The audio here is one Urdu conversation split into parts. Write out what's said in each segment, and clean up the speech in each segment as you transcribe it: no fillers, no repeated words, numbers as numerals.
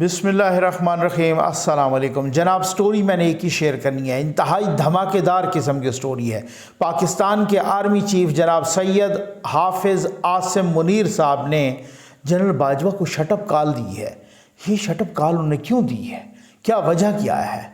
بسم اللہ الرحمن الرحیم۔ السلام علیکم جناب۔ سٹوری میں نے ایک ہی شیئر کرنی ہے، انتہائی دھماکے دار قسم کی سٹوری ہے۔ پاکستان کے آرمی چیف جناب سید حافظ عاصم منیر صاحب نے جنرل باجوہ کو شٹ اپ کال دی ہے۔ یہ شٹ اپ کال انہوں نے کیوں دی ہے، کیا وجہ کیا ہے،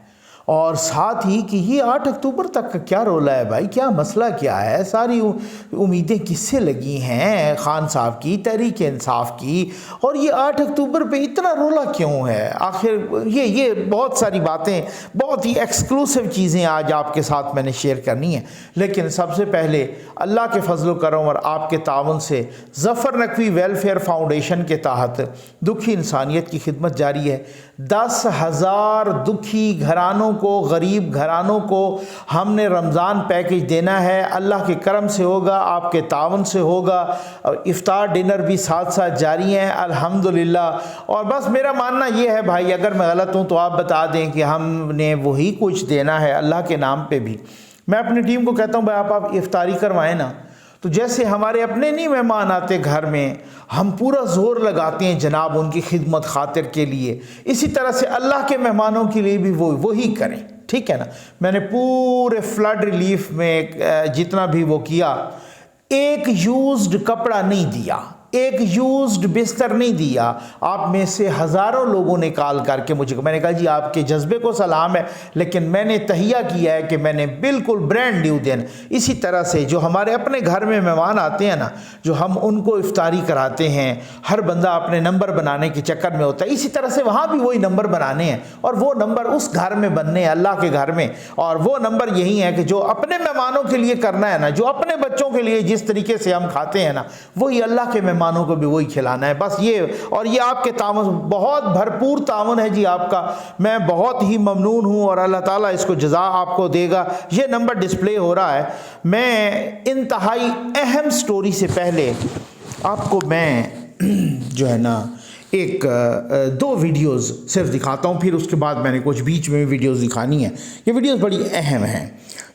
اور ساتھ ہی کہ یہ 8 اکتوبر تک کا کیا رولا ہے بھائی، کیا مسئلہ کیا ہے، ساری امیدیں کس سے لگی ہیں، خان صاحب کی، تحریک انصاف کی، اور یہ 8 اکتوبر پہ اتنا رولا کیوں ہے آخر۔ یہ بہت ساری باتیں، بہت ہی ایکسکلوسیو چیزیں آج آپ کے ساتھ میں نے شیئر کرنی ہیں، لیکن سب سے پہلے اللہ کے فضل و کرم اور آپ کے تعاون سے ظفر نقوی ویلفیئر فاؤنڈیشن کے تحت دکھی انسانیت کی خدمت جاری ہے۔ 10,000 دکھی گھرانوں کو، غریب گھرانوں کو ہم نے رمضان پیکج دینا ہے۔ اللہ کے کرم سے ہوگا، آپ کے تعاون سے ہوگا، افطار ڈنر بھی ساتھ ساتھ جاری ہیں الحمدللہ۔ اور بس میرا ماننا یہ ہے بھائی، اگر میں غلط ہوں تو آپ بتا دیں کہ ہم نے وہی کچھ دینا ہے اللہ کے نام پہ بھی۔ میں اپنی ٹیم کو کہتا ہوں بھائی آپ افطاری کروائیں نا، تو جیسے ہمارے اپنے نہیں مہمان آتے گھر میں، ہم پورا زور لگاتے ہیں جناب ان کی خدمت خاطر کے لیے، اسی طرح سے اللہ کے مہمانوں کے لیے بھی وہی کریں، ٹھیک ہے نا۔ میں نے پورے فلڈ ریلیف میں جتنا بھی وہ کیا، ایک یوزڈ کپڑا نہیں دیا، ایک یوزڈ بستر نہیں دیا۔ آپ میں سے ہزاروں لوگوں نے کال کر کے مجھے، میں نے کہا جی آپ کے جذبے کو سلام ہے، لیکن میں نے تہیہ کیا ہے کہ میں نے بالکل برانڈ نیو دین۔ اسی طرح سے جو ہمارے اپنے گھر میں مہمان آتے ہیں نا، جو ہم ان کو افطاری کراتے ہیں، ہر بندہ اپنے نمبر بنانے کے چکر میں ہوتا ہے، اسی طرح سے وہاں بھی وہی نمبر بنانے ہیں، اور وہ نمبر اس گھر میں بننے ہیں اللہ کے گھر میں، اور وہ نمبر یہی ہے کہ جو اپنے مہمانوں کے لیے کرنا ہے نا، جو اپنے بچوں کے لیے جس طریقے سے ہم کھاتے ہیں نا، وہی اللہ کے مہمانوں کو بھی وہی کھلانا ہے، بس یہ۔ اور یہ آپ کے تعاون، بہت بھرپور تعاون ہے جی آپ کا، میں بہت ہی ممنون ہوں، اور اللہ تعالیٰ اس کو جزا آپ کو دے گا۔ یہ نمبر ڈسپلے ہو رہا ہے۔ میں انتہائی اہم سٹوری سے پہلے آپ کو میں جو ہے نا ایک 2 ویڈیوز صرف دکھاتا ہوں، پھر اس کے بعد میں نے کچھ بیچ میں ویڈیوز دکھانی ہیں۔ یہ ویڈیوز بڑی اہم ہیں،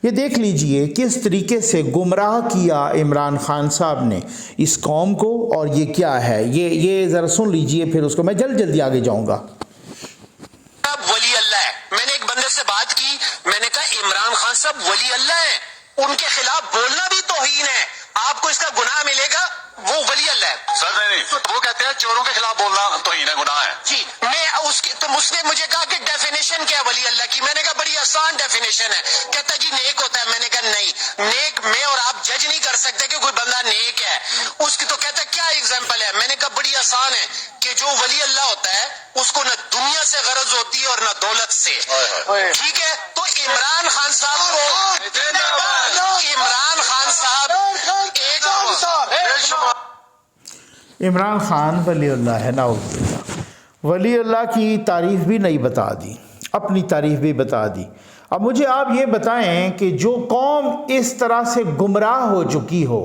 یہ دیکھ لیجئے کس طریقے سے گمراہ کیا عمران خان صاحب نے اس قوم کو، اور یہ کیا ہے، یہ ذرا سن لیجئے، پھر اس کو میں جلدی آگے جاؤں گا۔ ولی اللہ ہے۔ میں نے ایک بندے سے بات کی، میں نے کہا عمران خان صاحب ولی اللہ ہیں، ان کے خلاف بولنا بھی توہین ہے، آپ کو اس کا گناہ ملے گا، وہ ولی اللہ ہے۔ سر نہیں، وہ کہتے ہیں چوروں کے خلاف بولنا توہین ہے، گناہ ہے۔ جی، میں اس نے مجھے کہا کہ ڈیفینیشن کیا ہے ولی اللہ کی، میں نے کہا بڑی آسان ڈیفینیشن ہے، کہتا جی نیک ہوتا ہے، میں نے کہا نہیں، نیک میں اور آپ جج نہیں کر سکتے کہ کوئی بندہ نیک ہے، اس کی تو کہتا کیا ایگزامپل ہے، میں نے کہا بڑی آسان ہے کہ جو ولی اللہ ہوتا ہے اس کو نہ دنیا سے غرض ہوتی ہے اور نہ دولت سے، ٹھیک ہے۔ تو عمران خان صاحب عمران خان ولی اللہ ہے، نعوذ باللہ، ولی اللہ کی تعریف بھی نہیں بتا دی، اپنی تعریف بھی بتا دی۔ اب مجھے آپ یہ بتائیں کہ جو قوم اس طرح سے گمراہ ہو چکی ہو،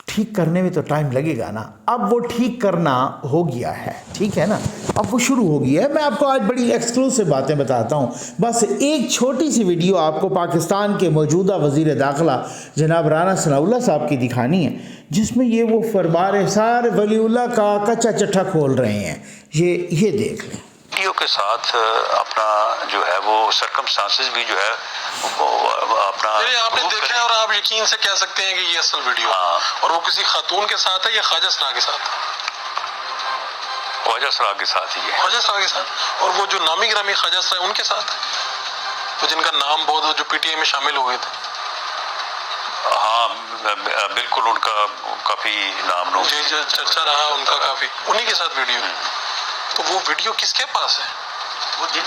ٹھیک کرنے میں تو ٹائم لگے گا نا۔ اب وہ ٹھیک کرنا ہو گیا ہے، ٹھیک ہے نا، اب وہ شروع ہو گیا ہے۔ میں آپ کو آج بڑی ایکسکلوسیو باتیں بتاتا ہوں، بس ایک چھوٹی سی ویڈیو آپ کو پاکستان کے موجودہ وزیر داخلہ جناب رانا ثناء اللہ صاحب کی دکھانی ہے، جس میں یہ وہ فرمار سارے ولی اللہ کا کچا چٹھا کھول رہے ہیں۔ یہ دیکھ لیں۔ ویڈیو کے ساتھ اپنا جو ہے وہ سرکمسٹانسز بھی جو ہے اپنا آپ نے دیکھا ہے، اور آپ یقین سے کہہ سکتے ہیں کہ یہ اصل ویڈیو ہے، اور وہ کسی خاتون کے ساتھ ہے یا خواجہ سرا کے ساتھ؟ خواجہ سرا کے ساتھ ہی ہے، خواجہ سرا کے ساتھ، اور وہ جو نامی گرامی خواجہ سرا ہے ان کے ساتھ، تو جن کا نام بہت جو پی ٹی آئی میں شامل ہوئے تھے۔ ہاں بالکل، ان کا کافی نام نو جی چرچا رہا ان کا کافی، انہی کے ساتھ ویڈیو۔ تو وہ ویڈیو کس کے پاس ہے؟ وہ جن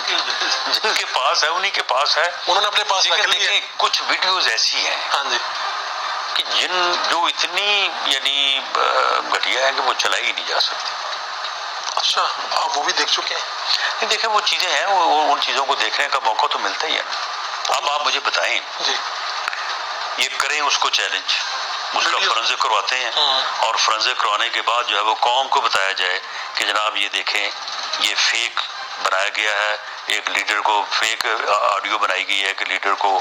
کے پاس ہے انہی کے پاس ہے، انہوں نے اپنے پاس رکھ لی ہے۔ دیکھیں کچھ ویڈیوز ایسی ہیں ہاں جی، کہ جو اتنی یعنی گھٹیا ہے کہ وہ چلائی ہی نہیں جا سکتی۔ اچھا، آپ وہ بھی دیکھ چکے ہیں؟ نہیں دیکھیں، وہ چیزیں ہیں، ان چیزوں کو دیکھنے کا موقع تو ملتا ہی ہے۔ اب آپ مجھے بتائیں، جی، یہ کریں اس کو چیلنج، اس کا فرنزے کرواتے ہیں، اور فرنزے کروانے کے بعد جو ہے وہ قوم کو بتایا جائے کہ جناب یہ دیکھیں یہ فیک بنایا گیا ہے، ایک لیڈر کو فیک آڈیو بنائی گئی ہے کہ لیڈر کو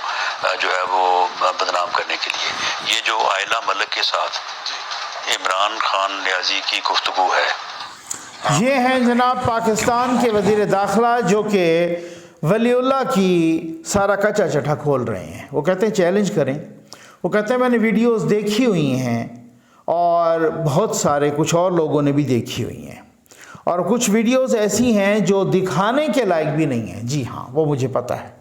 جو ہے وہ بدنام کرنے کے لیے۔ یہ جو عائلہ ملک کے ساتھ عمران خان نیازی کی گفتگو ہے، یہ ہیں جناب پاکستان کے وزیر داخلہ جو کہ ولی اللہ کی سارا کچا چٹھا کھول رہے ہیں. وہ کہتے ہیں چیلنج کریں. وہ کہتے ہیں میں نے ویڈیوز دیکھی ہوئی ہیں اور بہت سارے کچھ اور لوگوں نے بھی دیکھی ہوئی ہیں, اور کچھ ویڈیوز ایسی ہیں جو دکھانے کے لائق بھی نہیں ہیں. جی ہاں, وہ مجھے پتہ ہے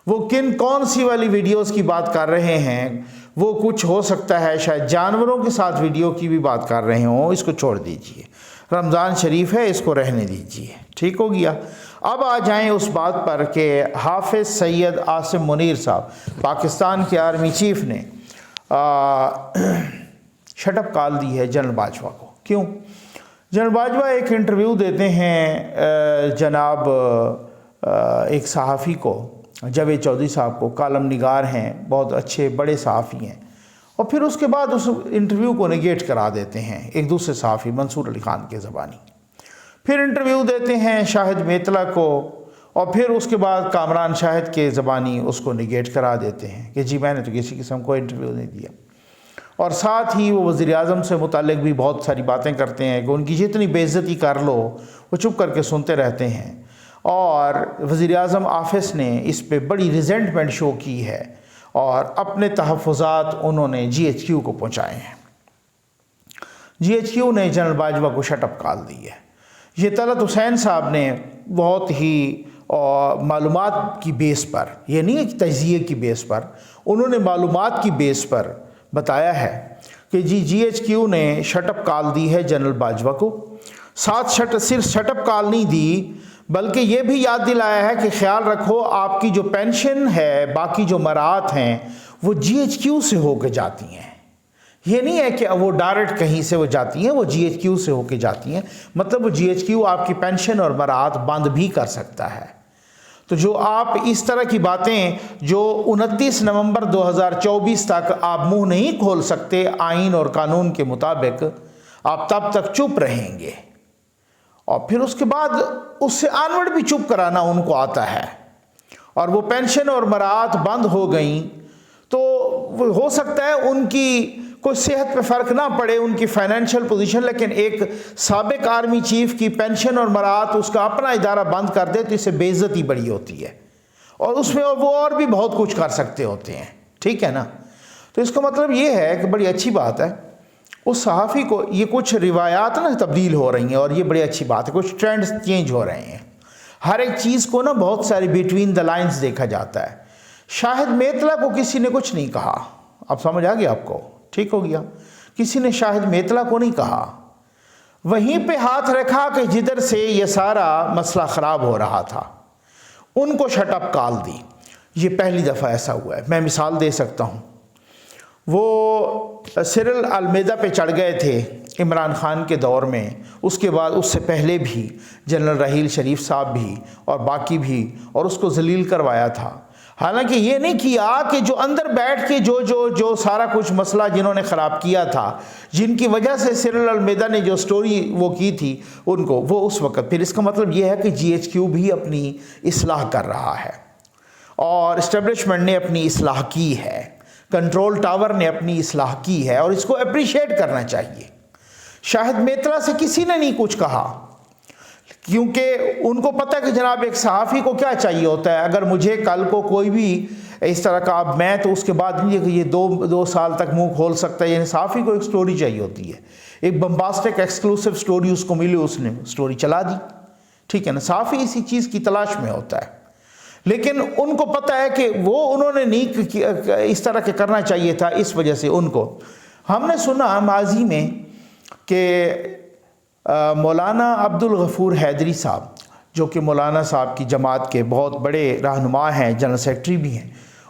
وہ کون سی والی ویڈیوز کی بات کر رہے ہیں. وہ کچھ ہو سکتا ہے شاید جانوروں کے ساتھ ویڈیو کی بھی بات کر رہے ہوں. اس کو چھوڑ دیجئے, رمضان شریف ہے, اس کو رہنے دیجئے. ٹھیک ہو گیا. اب آ جائیں اس بات پر کہ حافظ سید عاصم منیر صاحب پاکستان کے آرمی چیف نے شٹ اپ کال دی ہے جنرل باجوہ کو. کیوں؟ جنرل باجوہ ایک انٹرویو دیتے ہیں جناب ایک صحافی کو, جاوید چودھری صاحب کو, کالم نگار ہیں, بہت اچھے بڑے صحافی ہیں, اور پھر اس کے بعد اس انٹرویو کو نگیٹ کرا دیتے ہیں ایک دوسرے صحافی منصور علی خان کے زبانی. پھر انٹرویو دیتے ہیں شاہد میتلا کو, اور پھر اس کے بعد کامران شاہد کے زبانی اس کو نگیٹ کرا دیتے ہیں کہ جی میں نے تو کسی قسم کو انٹرویو نہیں دیا. اور ساتھ ہی وہ وزیر اعظم سے متعلق بھی بہت ساری باتیں کرتے ہیں کہ ان کی جتنی بے عزتی کر لو وہ چپ کر کے سنتے رہتے ہیں. اور وزیر اعظم آفس نے اس پہ بڑی ریزنٹمنٹ شو کی ہے اور اپنے تحفظات انہوں نے جی ایچ کیو کو پہنچائے ہیں. جی ایچ کیو نے جنرل باجوہ کو شٹ اپ کال دی ہے. یہ طلعت حسین صاحب نے بہت ہی معلومات کی بیس پر, یہ نہیں ہے کہ تجزیے کی بیس پر, انہوں نے معلومات کی بیس پر بتایا ہے کہ جی ایچ کیو نے شٹ اپ کال دی ہے جنرل باجوہ کو. ساتھ صرف شٹ اپ کال نہیں دی بلکہ یہ بھی یاد دلایا ہے کہ خیال رکھو آپ کی جو پینشن ہے, باقی جو مراعات ہیں وہ جی ایچ کیو سے ہو کے جاتی ہیں. یہ نہیں ہے کہ وہ ڈائریکٹ کہیں سے وہ جاتی ہیں, وہ جی ایچ کیو سے ہو کے جاتی ہیں. مطلب وہ جی ایچ کیو آپ کی پینشن اور مراعات بند بھی کر سکتا ہے. تو جو آپ اس طرح کی باتیں جو 29 نومبر 2024 تک آپ منہ نہیں کھول سکتے آئین اور قانون کے مطابق, آپ تب تک چپ رہیں گے, اور پھر اس کے بعد اس سے آنورڈ بھی چپ کرانا ان کو آتا ہے. اور وہ پینشن اور مراعات بند ہو گئیں تو ہو سکتا ہے ان کی کوئی صحت پہ فرق نہ پڑے, ان کی فائنینشیل پوزیشن, لیکن ایک سابق آرمی چیف کی پینشن اور مراعات اس کا اپنا ادارہ بند کر دے تو اس سے بے عزتی بڑی ہوتی ہے, اور اس میں وہ اور بھی بہت کچھ کر سکتے ہوتے ہیں. ٹھیک ہے نا. تو اس کا مطلب یہ ہے کہ بڑی اچھی بات ہے اس صحافی کو, یہ کچھ روایات نا تبدیل ہو رہی ہیں اور یہ بڑی اچھی بات ہے, کچھ ٹرینڈز چینج ہو رہے ہیں. ہر ایک چیز کو نا بہت ساری بٹوین دا لائنز دیکھا جاتا ہے. شاہد میتلا کو کسی نے کچھ نہیں کہا, اب سمجھ آ گیا آپ کو. ٹھیک ہو گیا. کسی نے شاہد میتلا کو نہیں کہا, وہیں پہ ہاتھ رکھا کہ جدھر سے یہ سارا مسئلہ خراب ہو رہا تھا ان کو شٹ اپ کال دی. یہ پہلی دفعہ ایسا ہوا ہے. میں مثال دے سکتا ہوں, وہ سرل المیدا پہ چڑھ گئے تھے عمران خان کے دور میں, اس کے بعد اس سے پہلے بھی جنرل رحیل شریف صاحب بھی اور باقی بھی, اور اس کو ذلیل کروایا تھا. حالانکہ یہ نہیں کیا کہ جو اندر بیٹھ کے جو سارا کچھ مسئلہ جنہوں نے خراب کیا تھا, جن کی وجہ سے سرل المیدا نے جو سٹوری وہ کی تھی ان کو, وہ اس وقت. پھر اس کا مطلب یہ ہے کہ جی ایچ کیو بھی اپنی اصلاح کر رہا ہے اور اسٹیبلشمنٹ نے اپنی اصلاح کی ہے, کنٹرول ٹاور نے اپنی اصلاح کی ہے, اور اس کو اپریشیٹ کرنا چاہیے. شاہد میتلا سے کسی نے نہیں کچھ کہا کیونکہ ان کو پتہ ہے کہ جناب ایک صحافی کو کیا چاہیے ہوتا ہے. اگر مجھے کل کو کوئی بھی اس طرح کا, اب میں تو اس کے بعد نہیں ہے کہ یہ دو سال تک منہ کھول سکتا ہے. یعنی صحافی کو ایک سٹوری چاہیے ہوتی ہے, ایک بمباسٹک ایکسکلوسیو سٹوری اس کو ملی, اس نے سٹوری چلا دی. ٹھیک ہے نا. صحافی اسی چیز کی تلاش میں ہوتا ہے, لیکن ان کو پتہ ہے کہ وہ انہوں نے نہیں اس طرح کے کرنا چاہیے تھا, اس وجہ سے ان کو. ہم نے سنا ماضی میں کہ مولانا عبد الغفور حیدری صاحب جو کہ مولانا صاحب کی جماعت کے بہت بڑے رہنما ہیں, جنرل سیکرٹری بھی ہیں,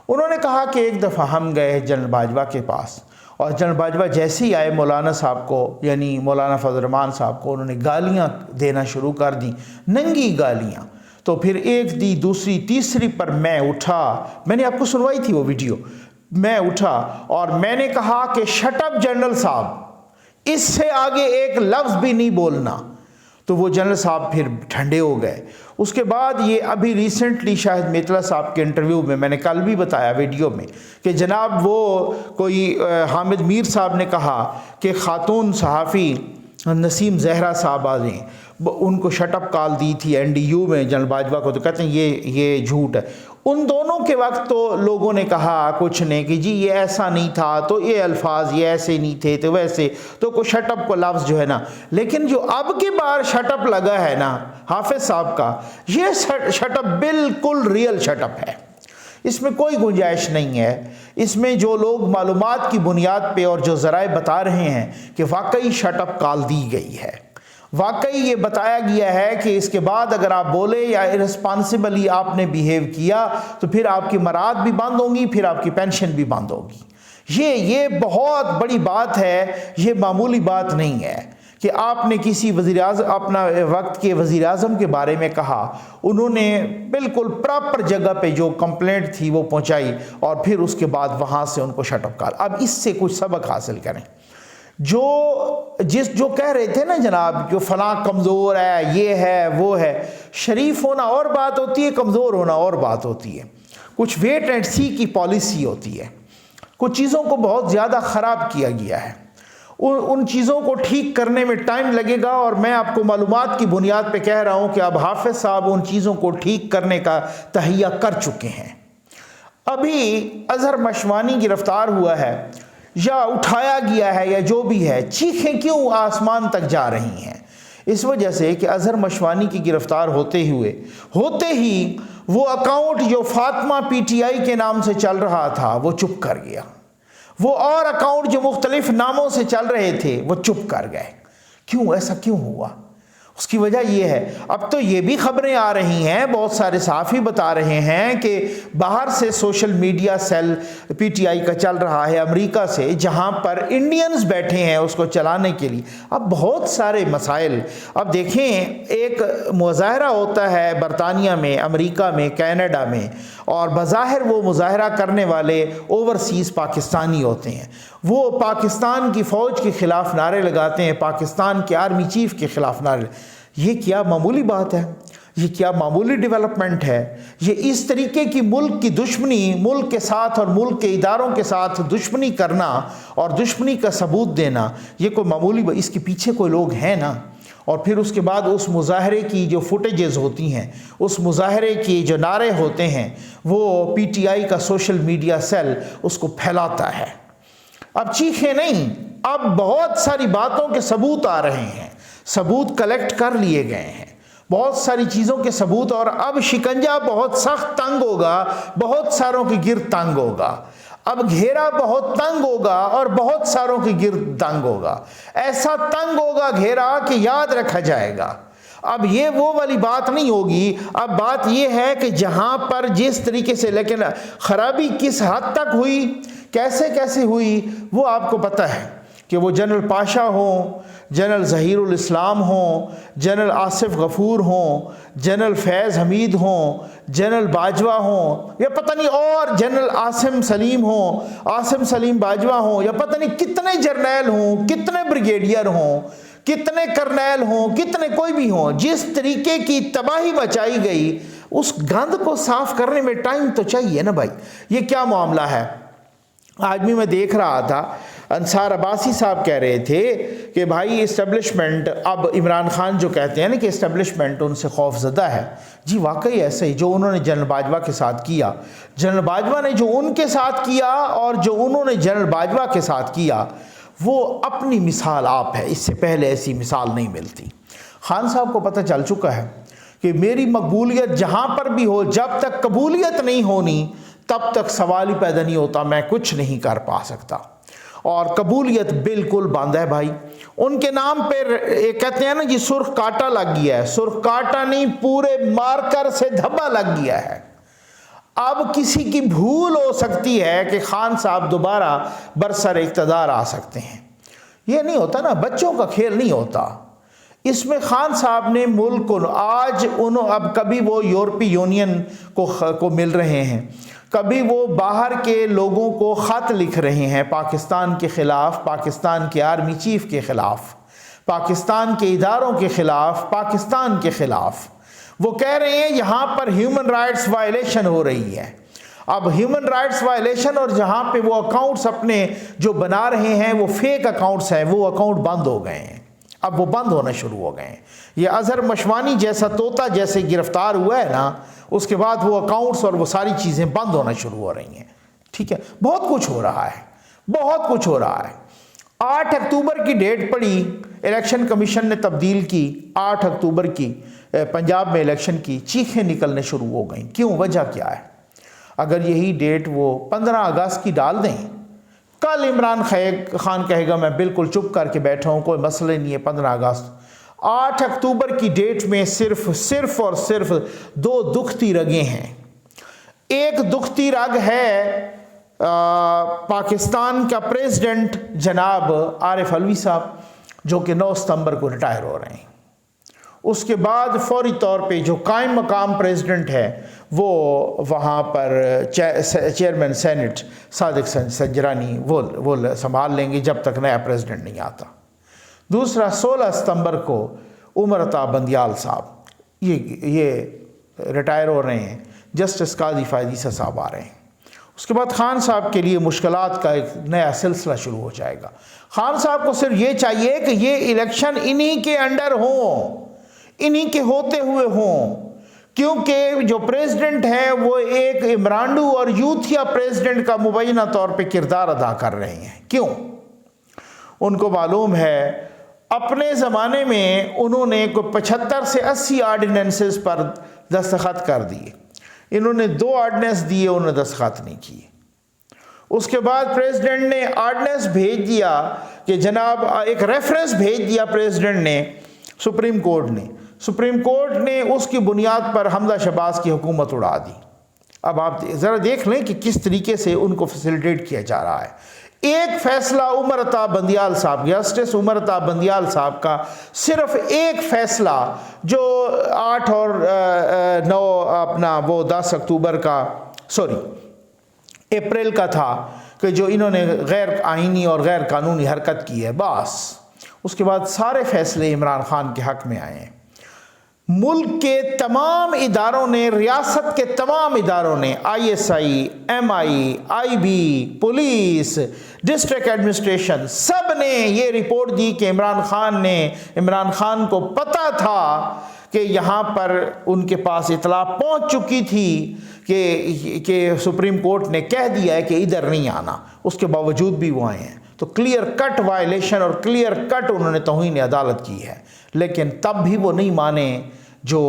انہوں نے کہا کہ ایک دفعہ ہم گئے جنرل باجوہ کے پاس, اور جنرل باجوہ جیسے ہی آئے مولانا صاحب کو, یعنی مولانا فضل الرحمان صاحب کو, انہوں نے گالیاں دینا شروع کر دیں, ننگی گالیاں. تو پھر ایک دی, دوسری, تیسری پر میں اٹھا, میں نے آپ کو سنوائی تھی وہ ویڈیو, میں اٹھا اور میں نے کہا کہ شٹ اپ جنرل صاحب, اس سے آگے ایک لفظ بھی نہیں بولنا. تو وہ جنرل صاحب پھر ٹھنڈے ہو گئے. اس کے بعد یہ ابھی ریسنٹلی شاہد میتلا صاحب کے انٹرویو میں نے کل بھی بتایا ویڈیو میں کہ جناب وہ کوئی حامد میر صاحب نے کہا کہ خاتون صحافی نسیم زہرا صاحب آ جائیں, ان کو شٹ اپ کال دی تھی NDU میں جنرل باجوہ کو، تو کہتے ہیں یہ جھوٹ ہے۔ ان دونوں کے وقت تو لوگوں نے کہا کچھ نے کہ جی یہ ایسا نہیں تھا، تو یہ الفاظ یہ ایسے نہیں تھے، تو ویسے تو کوئی شٹ اپ کو لفظ جو ہے نا، لیکن جو اب کی بار شٹ اپ لگا ہے نا حافظ صاحب کا، یہ شٹ اپ بالکل ریئل شٹ اپ ہے، اس میں کوئی گنجائش نہیں ہے۔ اس میں جو لوگ معلومات کی بنیاد پہ اور جو ذرائع بتا رہے ہیں کہ واقعی شٹ اپ کال دی گئی ہے، واقعی یہ بتایا گیا ہے کہ اس کے بعد اگر آپ بولے یا ارسپانسبلی آپ نے بیہیو کیا تو پھر آپ کی مراد بھی بند ہوں گی، پھر آپ کی پینشن بھی بند ہوگی۔ یہ بہت بڑی بات ہے، یہ معمولی بات نہیں ہے کہ آپ نے کسی وزیر اعظم، اپنا وقت کے وزیر اعظم کے بارے میں کہا، انہوں نے بالکل پراپر جگہ پہ جو کمپلینٹ تھی وہ پہنچائی، اور پھر اس کے بعد وہاں سے ان کو شٹ اپ کال۔ اب اس سے کچھ سبق حاصل کریں۔ جو کہہ رہے تھے نا جناب جو فلاں کمزور ہے، یہ ہے وہ ہے، شریف ہونا اور بات ہوتی ہے، کمزور ہونا اور بات ہوتی ہے۔ کچھ ویٹ اینڈ سی کی پالیسی ہوتی ہے، کچھ چیزوں کو بہت زیادہ خراب کیا گیا ہے، ان چیزوں کو ٹھیک کرنے میں ٹائم لگے گا، اور میں آپ کو معلومات کی بنیاد پہ کہہ رہا ہوں کہ اب حافظ صاحب ان چیزوں کو ٹھیک کرنے کا تہیہ کر چکے ہیں۔ ابھی اظہر مشوانی گرفتار ہوا ہے یا اٹھایا گیا ہے یا جو بھی ہے، چیخیں کیوں آسمان تک جا رہی ہیں؟ اس وجہ سے کہ اظہر مشوانی کی گرفتار ہوتے ہی وہ اکاؤنٹ جو فاطمہ PTI کے نام سے چل رہا تھا وہ چپ کر گیا، وہ اور اکاؤنٹ جو مختلف ناموں سے چل رہے تھے وہ چپ کر گئے۔ کیوں ایسا کیوں ہوا؟ اس کی وجہ یہ ہے، اب تو یہ بھی خبریں آ رہی ہیں، بہت سارے صحافی بتا رہے ہیں کہ باہر سے سوشل میڈیا سیل PTI کا چل رہا ہے امریکہ سے، جہاں پر انڈینز بیٹھے ہیں اس کو چلانے کے لیے۔ اب بہت سارے مسائل، اب دیکھیں ایک مظاہرہ ہوتا ہے برطانیہ میں، امریکہ میں، کینیڈا میں، اور بظاہر وہ مظاہرہ کرنے والے اوورسیز پاکستانی ہوتے ہیں، وہ پاکستان کی فوج کے خلاف نعرے لگاتے ہیں، پاکستان کے آرمی چیف کے خلاف نعرے۔ یہ کیا معمولی بات ہے؟ یہ کیا معمولی ڈیولپمنٹ ہے؟ یہ اس طریقے کی ملک کی دشمنی، ملک کے ساتھ اور ملک کے اداروں کے ساتھ دشمنی کرنا اور دشمنی کا ثبوت دینا، یہ کوئی معمولی اس کے پیچھے کوئی لوگ ہیں نا۔ اور پھر اس کے بعد اس مظاہرے کی جو فوٹیجز ہوتی ہیں، اس مظاہرے کی جو نعرے ہوتے ہیں، وہ PTI کا سوشل میڈیا سیل اس کو پھیلاتا ہے۔ اب چیخیں نہیں، اب بہت ساری باتوں کے ثبوت آ رہے ہیں، ثبوت کلیکٹ کر لیے گئے ہیں، بہت ساری چیزوں کے ثبوت، اور اب شکنجہ بہت سخت تنگ ہوگا، بہت ساروں کے گرد تنگ ہوگا، اب گھیرا بہت تنگ ہوگا اور بہت ساروں کے گرد تنگ ہوگا، ایسا تنگ ہوگا گھیرا کہ یاد رکھا جائے گا۔ اب یہ وہ والی بات نہیں ہوگی، اب بات یہ ہے کہ جہاں پر جس طریقے سے، لیکن خرابی کس حد تک ہوئی، کیسے ہوئی، وہ آپ کو پتہ ہے کہ وہ جنرل پاشا ہوں، جنرل ظہیر الاسلام ہوں، جنرل آصف غفور ہوں، جنرل فیض حمید ہوں، جنرل باجوہ ہوں، یا پتہ نہیں، اور جنرل عاصم سلیم ہوں، عاصم سلیم باجوہ ہوں، یا پتہ نہیں کتنے جرنیل ہوں، کتنے بریگیڈیئر ہوں، کتنے کرنیل ہوں، کتنے کوئی بھی ہوں، جس طریقے کی تباہی مچائی گئی، اس گند کو صاف کرنے میں ٹائم تو چاہیے نا بھائی۔ یہ کیا معاملہ ہے؟ آج بھی میں دیکھ رہا تھا، انصار عباسی صاحب کہہ رہے تھے کہ بھائی اسٹیبلشمنٹ، اب عمران خان جو کہتے ہیں نا کہ اسٹیبلشمنٹ ان سے خوف زدہ ہے، جی واقعی ایسے ہی جو انہوں نے جنرل باجوہ کے ساتھ کیا، جنرل باجوہ نے جو ان کے ساتھ کیا اور جو انہوں نے جنرل باجوہ کے ساتھ کیا، وہ اپنی مثال آپ ہے، اس سے پہلے ایسی مثال نہیں ملتی۔ خان صاحب کو پتہ چل چکا ہے کہ میری مقبولیت جہاں پر بھی ہو، جب تک قبولیت نہیں ہونی تب تک سوال ہی پیدا نہیں ہوتا، میں کچھ نہیں کر پا سکتا، اور قبولیت بالکل بند ہے بھائی۔ ان کے نام پہ کہتے ہیں نا جی سرخ کاٹا لگ گیا ہے، سرخ کاٹا نہیں، پورے مارکر سے دھبا لگ گیا ہے۔ اب کسی کی بھول ہو سکتی ہے کہ خان صاحب دوبارہ برسر اقتدار آ سکتے ہیں، یہ نہیں ہوتا نا، بچوں کا کھیل نہیں ہوتا۔ اس میں خان صاحب نے ملک کو آج اب کبھی وہ یورپی یونین کو مل رہے ہیں، کبھی وہ باہر کے لوگوں کو خط لکھ رہے ہیں پاکستان کے خلاف، پاکستان کے آرمی چیف کے خلاف، پاکستان کے اداروں کے خلاف، پاکستان کے خلاف۔ وہ کہہ رہے ہیں یہاں پر ہیومن رائٹس وائلیشن ہو رہی ہے۔ اب ہیومن رائٹس وائلیشن، اور جہاں پہ وہ اکاؤنٹس اپنے جو بنا رہے ہیں وہ فیک اکاؤنٹس ہیں، وہ اکاؤنٹ بند ہو گئے ہیں۔ اب وہ بند ہونا شروع ہو گئے ہیں. یہ اظہر مشوانی جیسا طوطا جیسے گرفتار ہوا ہے نا، اس کے بعد وہ اکاؤنٹس اور وہ ساری چیزیں بند ہونا شروع ہو رہی ہیں. ٹھیک ہے، بہت کچھ ہو رہا ہے، بہت کچھ ہو رہا ہے. 8 اکتوبر کی ڈیٹ پڑی، الیکشن کمیشن نے تبدیل کی. 8 اکتوبر کی پنجاب میں الیکشن کی، چیخیں نکلنے شروع ہو گئیں. کیوں؟ وجہ کیا ہے؟ اگر یہی ڈیٹ وہ 15 اگست کی ڈال دیں، کل عمران خان کہے گا میں بالکل چپ کر کے بیٹھا ہوں، کوئی مسئلہ نہیں ہے. 15 اگست 8 اکتوبر کی ڈیٹ میں صرف اور صرف 2 دکھتی رگیں ہیں. ایک دکھتی رگ ہے پاکستان کا پریزیڈنٹ جناب عارف علوی صاحب، جو کہ 9 ستمبر کو ریٹائر ہو رہے ہیں. اس کے بعد فوری طور پہ جو قائم مقام پریزیڈنٹ ہے وہ وہاں پر چیئرمین سینٹ صادق سنجرانی وہ سنبھال لیں گے جب تک نیا پریزیڈنٹ نہیں آتا. دوسرا 16 ستمبر کو عمر عطا بندیال صاحب یہ ریٹائر ہو رہے ہیں. جسٹس قاضی فائز عیسیٰ صاحب آ رہے ہیں. اس کے بعد خان صاحب کے لیے مشکلات کا ایک نیا سلسلہ شروع ہو جائے گا. خان صاحب کو صرف یہ چاہیے کہ یہ الیکشن انہی کے انڈر ہوں، انہی کے ہوتے ہوئے ہوں، کیونکہ جو پریزیڈنٹ ہے وہ ایک عمرانڈو اور یوتھیا پریزیڈنٹ کا مبینہ طور پہ کردار ادا کر رہے ہیں. کیوں؟ ان کو معلوم ہے اپنے زمانے میں انہوں نے کوئی 75 سے 80 آرڈیننسز پر دستخط کر دیے. انہوں نے 2 آرڈیننس دیے، انہوں نے دستخط نہیں کیے. اس کے بعد پریزیڈنٹ نے آرڈیننس بھیج دیا کہ جناب ایک ریفرنس بھیج دیا پریزیڈنٹ نے سپریم کورٹ نے اس کی بنیاد پر حمزہ شہباز کی حکومت اڑا دی. اب آپ ذرا دیکھ لیں کہ کس طریقے سے ان کو فیسیلیٹیٹ کیا جا رہا ہے. ایک فیصلہ عمر عطا بندیال صاحب، جسٹس عمر عطا بندیال صاحب کا صرف ایک فیصلہ جو 8 اور 9 اپنا وہ 10 اکتوبر کا اپریل کا تھا کہ جو انہوں نے غیر آئینی اور غیر قانونی حرکت کی ہے، بس اس کے بعد سارے فیصلے عمران خان کے حق میں آئے ہیں. ملک کے تمام اداروں نے، ریاست کے تمام اداروں نے، ISI، MI، IB، police, district administration, سب نے یہ رپورٹ دی کہ عمران خان کو پتہ تھا کہ یہاں پر ان کے پاس اطلاع پہنچ چکی تھی کہ سپریم کورٹ نے کہہ دیا ہے کہ ادھر نہیں آنا. اس کے باوجود بھی وہ آئے ہیں. تو کلیئر کٹ وائلیشن اور کلیئر کٹ انہوں نے توہین عدالت کی ہے. لیکن تب بھی وہ نہیں مانے جو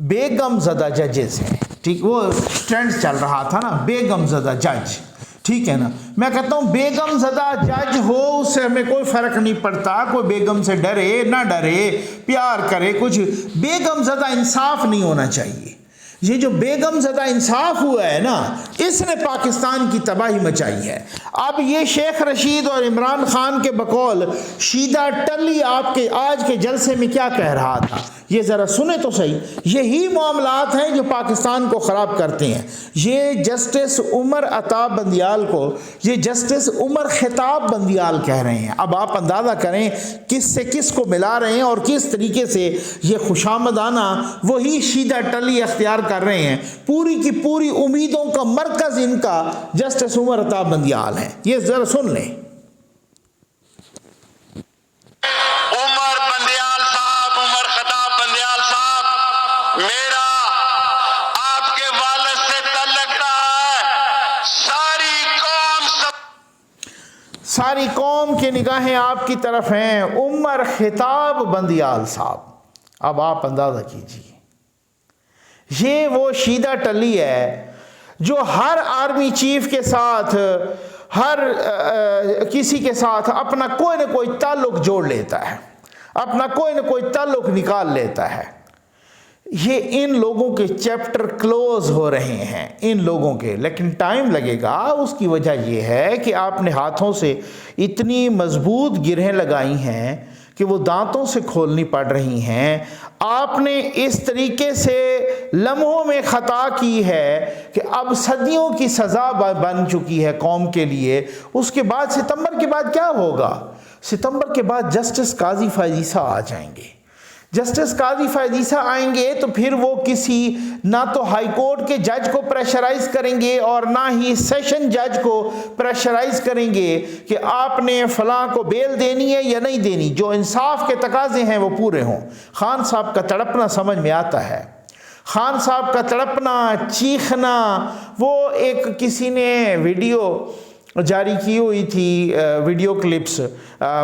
بیگم زدہ ججز ہیں. ٹھیک، وہ ٹرینڈ چل رہا تھا نا، بیگم زدہ جج. ٹھیک ہے نا، میں کہتا ہوں بیگم زدہ جج ہو اس سے ہمیں کوئی فرق نہیں پڑتا. کوئی بیگم سے ڈرے نہ ڈرے، پیار کرے، کچھ بیگم زدہ انصاف نہیں ہونا چاہیے. یہ جو بیگم زدہ انصاف ہوا ہے نا، اس نے پاکستان کی تباہی مچائی ہے. اب یہ شیخ رشید اور عمران خان کے بقول شیدہ ٹلی آپ کے آج کے جلسے میں کیا کہہ رہا تھا، یہ ذرا سنیں تو صحیح. یہی معاملات ہیں جو پاکستان کو خراب کرتے ہیں. یہ جسٹس عمر عطا بندیال کو یہ جسٹس عمر خطاب بندیال کہہ رہے ہیں. اب آپ اندازہ کریں کس سے کس کو ملا رہے ہیں اور کس طریقے سے یہ خوشامدانہ وہی شیدہ ٹلی اختیار کر رہے ہیں. پوری کی پوری امیدوں کا مرکز ان کا جسٹس عمر عطا بندیال ہے. یہ ذرا سن لیں. عمر بندیال صاحب، عمر خطاب بندیال صاحب، میرا آپ کے والد سے تعلق رہا ہے. ساری قوم کی نگاہیں آپ کی طرف ہیں. عمر خطاب بندیال صاحب، اب آپ اندازہ کیجیے، یہ وہ شیدہ ٹلی ہے جو ہر آرمی چیف کے ساتھ، ہر کسی کے ساتھ اپنا کوئی نہ کوئی تعلق جوڑ لیتا ہے، اپنا کوئی نہ کوئی تعلق نکال لیتا ہے. یہ ان لوگوں کے چیپٹر کلوز ہو رہے ہیں، ان لوگوں کے، لیکن ٹائم لگے گا. اس کی وجہ یہ ہے کہ آپ نے ہاتھوں سے اتنی مضبوط گرہیں لگائی ہیں کہ وہ دانتوں سے کھولنی پڑ رہی ہیں. آپ نے اس طریقے سے لمحوں میں خطا کی ہے کہ اب صدیوں کی سزا بن چکی ہے قوم کے لیے. اس کے بعد ستمبر کے بعد کیا ہوگا؟ ستمبر کے بعد جسٹس قاضی فائز عیسیٰ آ جائیں گے. جسٹس قاضی فائزیسا آئیں گے تو پھر وہ کسی نہ تو ہائی کورٹ کے جج کو پریشرائز کریں گے اور نہ ہی سیشن جج کو پریشرائز کریں گے کہ آپ نے فلاں کو بیل دینی ہے یا نہیں دینی. جو انصاف کے تقاضے ہیں وہ پورے ہوں. خان صاحب کا تڑپنا سمجھ میں آتا ہے. خان صاحب کا تڑپنا، چیخنا، وہ ایک کسی نے ویڈیو جاری کی ہوئی تھی، ویڈیو کلپس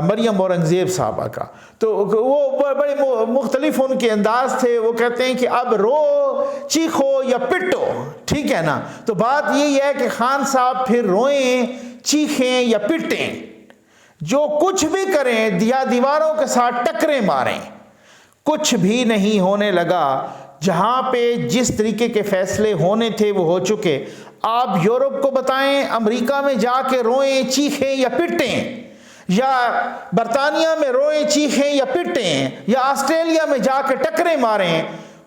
مریم اورنگزیب صاحبہ کا، تو وہ بڑے مختلف ان کے انداز تھے. وہ کہتے ہیں کہ اب رو، چیخو یا پٹو، ٹھیک ہے نا. تو بات یہی ہے کہ خان صاحب پھر روئیں، چیخیں یا پٹیں، جو کچھ بھی کریں یا دیواروں کے ساتھ ٹکریں ماریں، کچھ بھی نہیں ہونے لگا. جہاں پہ جس طریقے کے فیصلے ہونے تھے وہ ہو چکے. آپ یورپ کو بتائیں، امریکہ میں جا کے روئیں، چیخیں یا پٹیں، یا برطانیہ میں روئیں، چیخیں یا پٹیں، یا آسٹریلیا میں جا کے ٹکریں ماریں،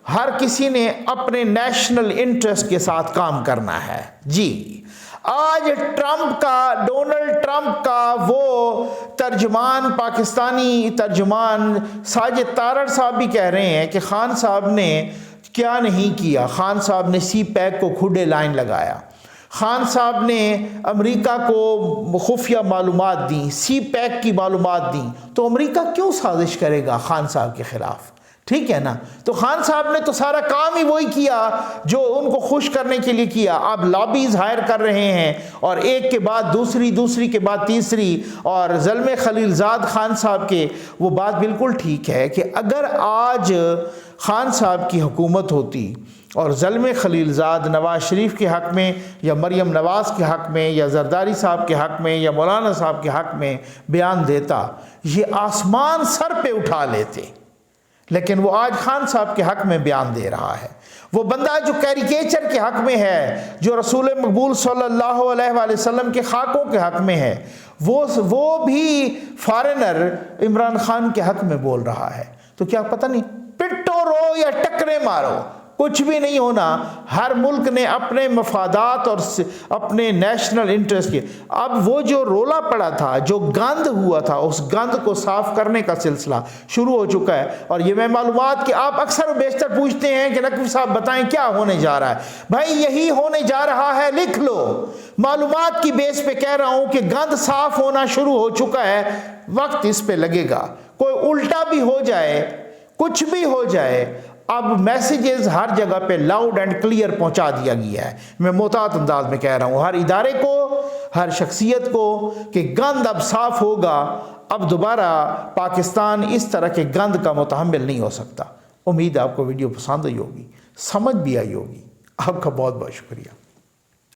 ہر کسی نے اپنے نیشنل انٹرسٹ کے ساتھ کام کرنا ہے. جی آج ڈونلڈ ٹرمپ کا وہ ترجمان، پاکستانی ترجمان ساجد تارڑ صاحب بھی کہہ رہے ہیں کہ خان صاحب نے کیا نہیں کیا. خان صاحب نے سی پیک کو کھڈے لائن لگایا. خان صاحب نے امریکہ کو خفیہ معلومات دیں، سی پیک کی معلومات دیں. تو امریکہ کیوں سازش کرے گا خان صاحب کے خلاف؟ ٹھیک ہے نا. تو خان صاحب نے تو سارا کام ہی وہی کیا جو ان کو خوش کرنے کے لیے کیا. اب لابیز ہائر کر رہے ہیں اور ایک کے بعد دوسری، دوسری کے بعد تیسری. اور زلمے خلیل زاد خان صاحب کے وہ بات بالکل ٹھیک ہے کہ اگر آج خان صاحب کی حکومت ہوتی اور زلمے خلیل زاد نواز شریف کے حق میں یا مریم نواز کے حق میں یا زرداری صاحب کے حق میں یا مولانا صاحب کے حق میں بیان دیتا، یہ آسمان سر پہ اٹھا لیتے. لیکن وہ آج خان صاحب کے حق میں بیان دے رہا ہے. وہ بندہ جو کیریکیچر کے حق میں ہے، جو رسول مقبول صلی اللہ علیہ وآلہ وسلم کے خاکوں کے حق میں ہے، وہ بھی فارنر عمران خان کے حق میں بول رہا ہے. تو کیا پتہ نہیں، پٹو رو یا ٹکرے مارو، کچھ بھی نہیں ہونا. ہر ملک نے اپنے مفادات اور اپنے نیشنل انٹرسٹ کے، اب وہ جو رولا پڑا تھا، جو گند ہوا تھا، اس گند کو صاف کرنے کا سلسلہ شروع ہو چکا ہے. اور یہ میں معلومات کہ آپ اکثر و بیشتر پوچھتے ہیں کہ نقوی صاحب بتائیں کیا ہونے جا رہا ہے. بھائی یہی ہونے جا رہا ہے، لکھ لو. معلومات کی بیس پہ کہہ رہا ہوں کہ گند صاف ہونا شروع ہو چکا ہے. وقت اس پہ لگے گا. کوئی الٹا بھی ہو جائے، کچھ بھی ہو جائے، اب میسیجز ہر جگہ پہ لاؤڈ اینڈ کلیئر پہنچا دیا گیا ہے. میں محتاط انداز میں کہہ رہا ہوں ہر ادارے کو، ہر شخصیت کو، کہ گند اب صاف ہوگا. اب دوبارہ پاکستان اس طرح کے گند کا متحمل نہیں ہو سکتا. امید آپ کو ویڈیو پسند آئی ہوگی، سمجھ بھی آئی ہوگی. آپ کا بہت بہت شکریہ.